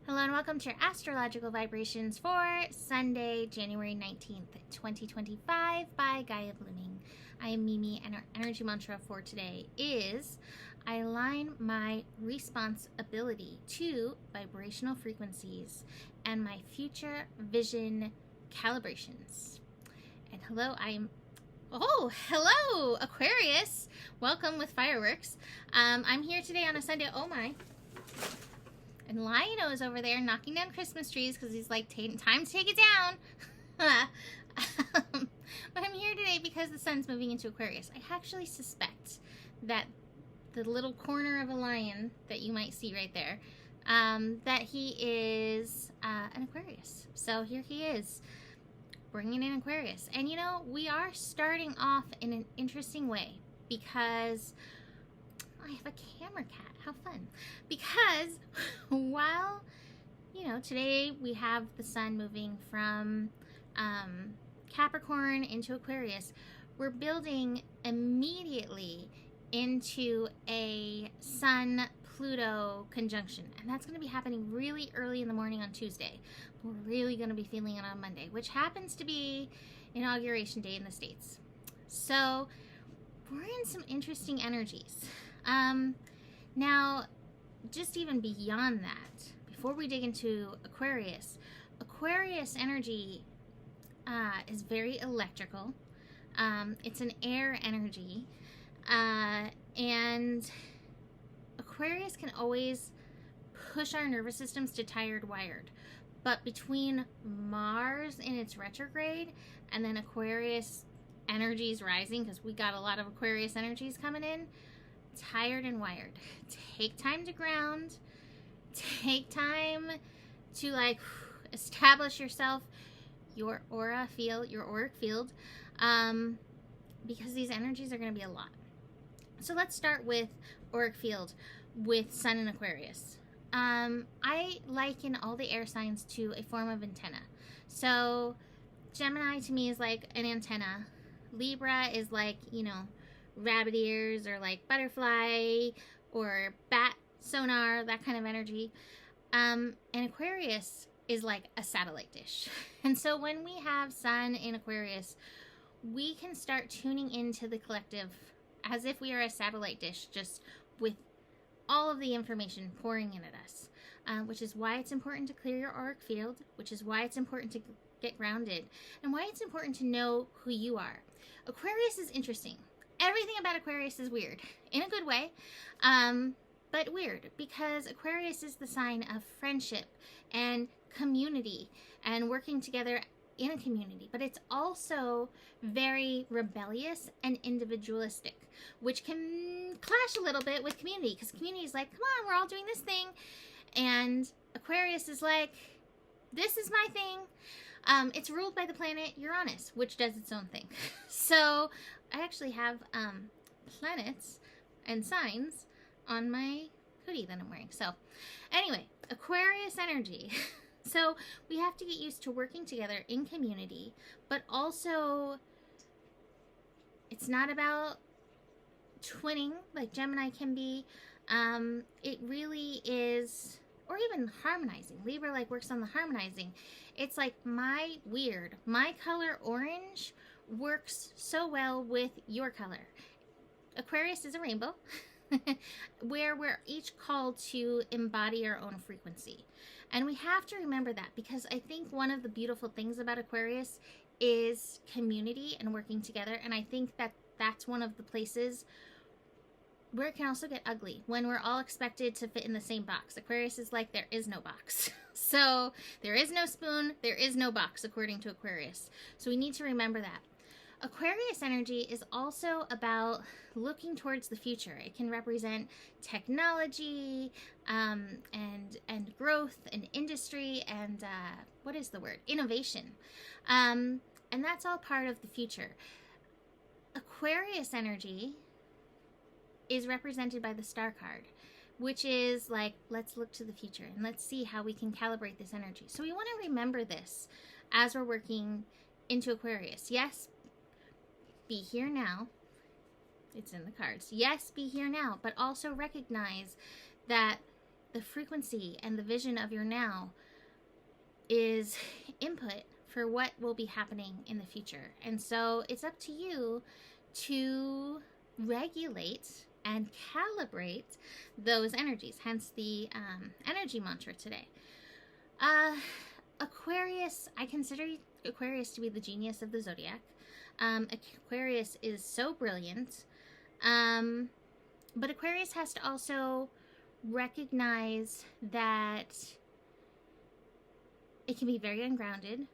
Hello and welcome to your astrological vibrations for Sunday, January 19th, 2025 by Gaia Blooming. I am Mimi and our energy mantra for today is I align my responsibility to vibrational frequencies and my future vision calibrations. And hello Aquarius. Welcome with fireworks. I'm here today on a Sunday. Oh my. And Lionel's over there knocking down Christmas trees because he's like, time to take it down. But I'm here today because the sun's moving into Aquarius. I actually suspect that the little corner of a lion that you might see right there, that he is an Aquarius. So here he is, bringing in Aquarius. And you know, we are starting off in an interesting way because I have a camera cat. How fun. Because while, you know, today we have the sun moving from Capricorn into Aquarius, we're building immediately into a Sun-Pluto conjunction. And that's going to be happening really early in the morning on Tuesday. We're really going to be feeling it on Monday, which happens to be Inauguration Day in the States. So we're in some interesting energies. Now, just even beyond that, before we dig into Aquarius, Aquarius energy is very electrical. It's an air energy, and Aquarius can always push our nervous systems to tired wired. But between Mars in its retrograde and then Aquarius energies rising, because we got a lot of Aquarius energies coming in, tired and wired. Take time to ground. Take time to like establish yourself, your aura field, your auric field, because these energies are going to be a lot. So let's start with auric field with Sun in Aquarius. I liken all the air signs to a form of antenna. So Gemini to me is like an antenna. Libra is like, you know, rabbit ears or like butterfly or bat sonar, that kind of energy. And Aquarius is like a satellite dish. And so when we have Sun in Aquarius, we can start tuning into the collective as if we are a satellite dish, just with all of the information pouring in at us, which is why it's important to clear your auric field, which is why it's important to get grounded, and why it's important to know who you are. Aquarius is interesting. Everything about Aquarius is weird, in a good way, but weird, because Aquarius is the sign of friendship and community and working together in a community, but it's also very rebellious and individualistic, which can clash a little bit with community, because community is like, come on, we're all doing this thing, and Aquarius is like, this is my thing. It's ruled by the planet Uranus, which does its own thing. So I actually have planets and signs on my hoodie that I'm wearing. So anyway, Aquarius energy. So we have to get used to working together in community, but also it's not about twinning like Gemini can be. It really is, or even harmonizing. Libra like works on the harmonizing. It's like my color orange works so well with your color. Aquarius is a rainbow where we're each called to embody our own frequency. And we have to remember that, because I think one of the beautiful things about Aquarius is community and working together. And I think that that's one of the places where it can also get ugly, when we're all expected to fit in the same box. Aquarius is like, there is no box. So there is no spoon, there is no box, according to Aquarius. So we need to remember that. Aquarius energy is also about looking towards the future. It can represent technology, and growth and industry and what is the word? Innovation. And that's all part of the future. Aquarius energy is represented by the star card, which is like, let's look to the future and let's see how we can calibrate this energy. So we want to remember this as we're working into Aquarius. Yes, be here now. It's in the cards. Yes, be here now, but also recognize that the frequency and the vision of your now is input for what will be happening in the future. And so it's up to you to regulate and calibrate those energies, hence the energy mantra today. Aquarius, I consider Aquarius to be the genius of the zodiac. Aquarius is so brilliant, but Aquarius has to also recognize that it can be very ungrounded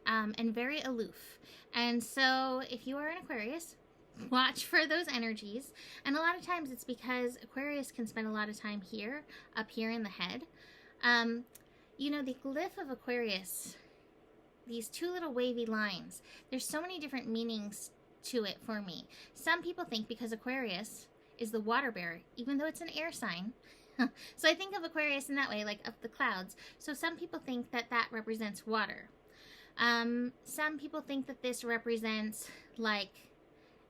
and very aloof. And so if you are an Aquarius, watch for those energies. And a lot of times it's because Aquarius can spend a lot of time here, up here in the head. You know, the glyph of Aquarius, these two little wavy lines, there's so many different meanings to it for me. Some people think because Aquarius is the water bearer, even though it's an air sign. So I think of Aquarius in that way, like up the clouds. So some people think that that represents water. Some people think that this represents like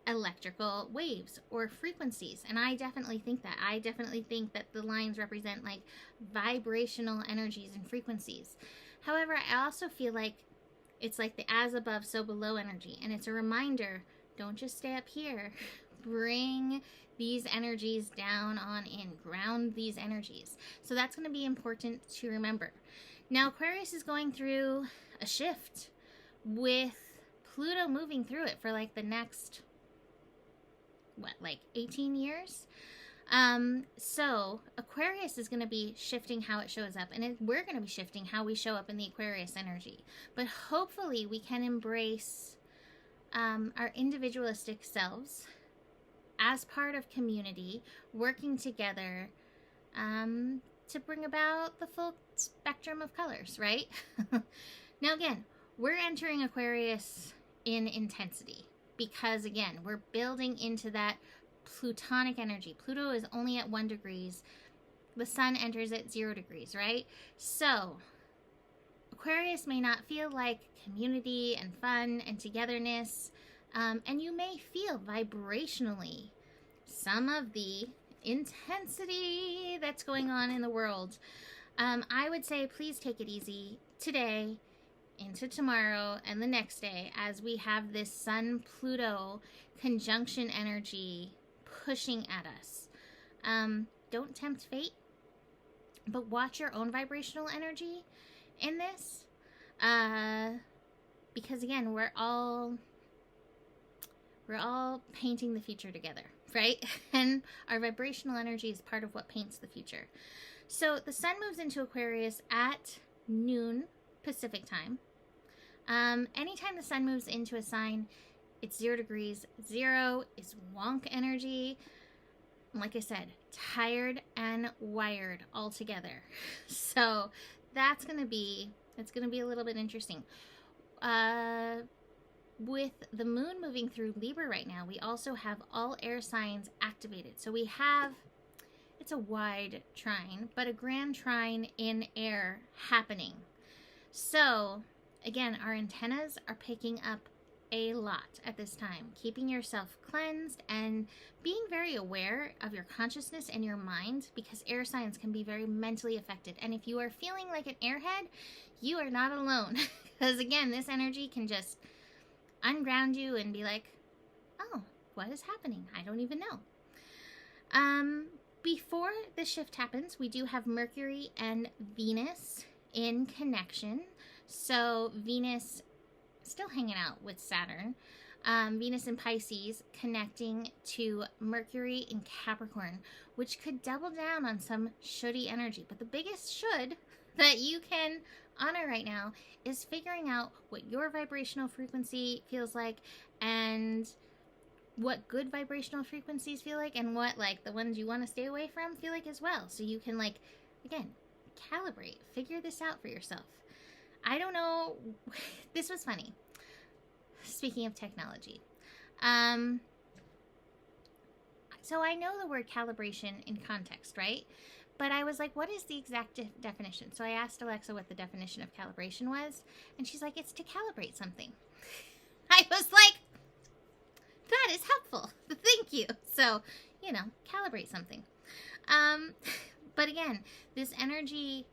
electrical waves or frequencies, and I definitely think that. I definitely think that the lines represent like vibrational energies and frequencies. However, I also feel like it's like the as above, so below energy, and it's a reminder, don't just stay up here. Bring these energies down on in, ground these energies. So that's going to be important to remember. Now, Aquarius is going through a shift with Pluto moving through it for like the next, like 18 years? So Aquarius is going to be shifting how it shows up, and we're going to be shifting how we show up in the Aquarius energy. But hopefully we can embrace our individualistic selves as part of community, working together to bring about the full spectrum of colors, right? Now again, we're entering Aquarius in intensity because again, we're building into that Plutonic energy. Pluto is only at 1 degree. The sun enters at 0 degrees, right? So Aquarius may not feel like community and fun and togetherness, and you may feel vibrationally some of the intensity that's going on in the world. I would say please take it easy today, into tomorrow, and the next day as we have this Sun-Pluto conjunction energy pushing at us. Don't tempt fate, but watch your own vibrational energy in this, because again, we're all painting the future together, right? And our vibrational energy is part of what paints the future. So the sun moves into Aquarius at noon Pacific time. Anytime the sun moves into a sign, it's 0 degrees. 0 is wonk energy. Like I said, tired and wired all together. So that's going to be a little bit interesting. With the moon moving through Libra right now, we also have all air signs activated. So we have, it's a wide trine, but a grand trine in air happening. So again, our antennas are picking up a lot at this time, keeping yourself cleansed and being very aware of your consciousness and your mind, because air signs can be very mentally affected. And if you are feeling like an airhead, you are not alone. Because again, this energy can just unground you and be like, oh, what is happening? I don't even know. Before the shift happens, we do have Mercury and Venus in connection. So Venus still hanging out with Saturn. Venus in Pisces connecting to Mercury in Capricorn, which could double down on some shouldy energy. But the biggest should that you can honor right now is figuring out what your vibrational frequency feels like and what good vibrational frequencies feel like, and what like the ones you want to stay away from feel like as well. So you can like, again, calibrate, figure this out for yourself. I don't know. This was funny. Speaking of technology. So I know the word calibration in context, right? But I was like, what is the exact definition? So I asked Alexa what the definition of calibration was. And she's like, it's to calibrate something. I was like, that is helpful. Thank you. So, calibrate something. But again, this energy,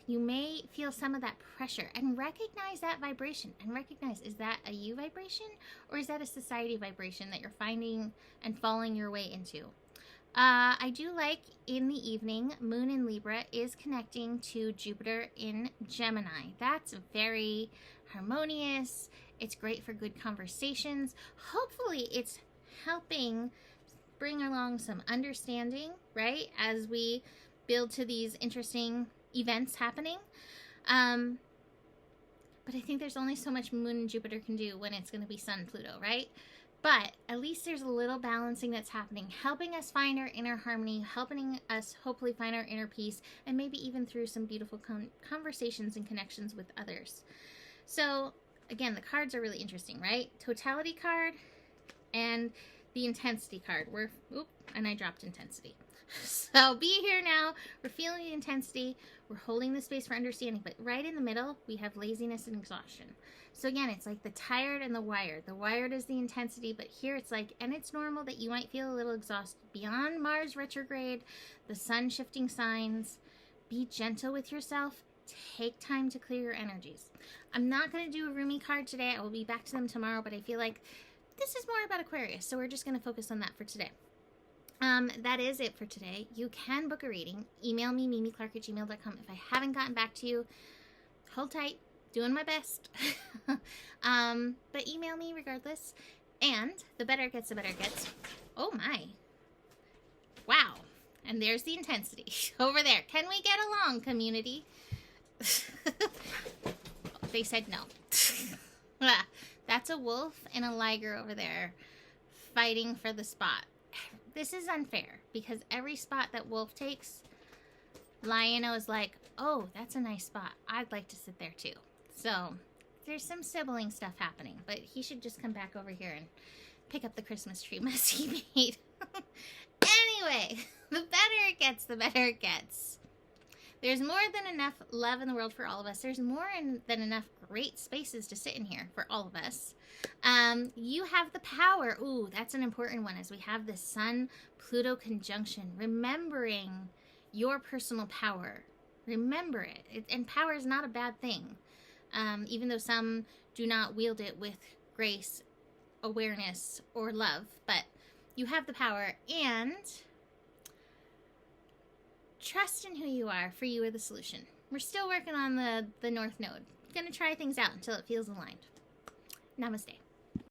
you may feel some of that pressure, and recognize that vibration, and recognize, is that a you vibration or is that a society vibration that you're finding and falling your way into? I do like in the evening, Moon in Libra is connecting to Jupiter in Gemini. That's very harmonious. It's great for good conversations. Hopefully it's helping bring along some understanding, right, as we build to these interesting events happening. But I think there's only so much Moon and Jupiter can do when it's going to be Sun Pluto, right? But at least there's a little balancing that's happening, helping us find our inner harmony, helping us hopefully find our inner peace, and maybe even through some beautiful conversations and connections with others. So again, the cards are really interesting, right? Totality card and the intensity card. And I dropped intensity. So be here now. We're feeling the intensity. We're holding the space for understanding. But right in the middle, we have laziness and exhaustion. So again, it's like the tired and the wired. The wired is the intensity, but here it's like, and it's normal that you might feel a little exhausted. Beyond Mars retrograde, the sun shifting signs, be gentle with yourself. Take time to clear your energies. I'm not going to do a Rumi card today. I will be back to them tomorrow, but I feel like this is more about Aquarius, so we're just going to focus on that for today. That is it for today. You can book a reading. Email me, mimiclark@gmail.com. If I haven't gotten back to you, hold tight. Doing my best. But email me regardless. And the better it gets, the better it gets. Oh my. Wow. And there's the intensity over there. Can we get along, community? They said no. That's a wolf and a liger over there fighting for the spot. This is unfair because every spot that wolf takes, Lion-O is like, oh, that's a nice spot. I'd like to sit there too. So there's some sibling stuff happening, but he should just come back over here and pick up the Christmas tree mess he made. Anyway, the better it gets, the better it gets. There's more than enough love in the world for all of us. There's more than enough great spaces to sit in here for all of us. You have the power. Ooh, that's an important one as we have this Sun-Pluto conjunction. Remembering your personal power. Remember it. And power is not a bad thing. Even though some do not wield it with grace, awareness, or love. But you have the power, and trust in who you are, for you are the solution. We're still working on the North Node. Gonna try things out until it feels aligned. Namaste.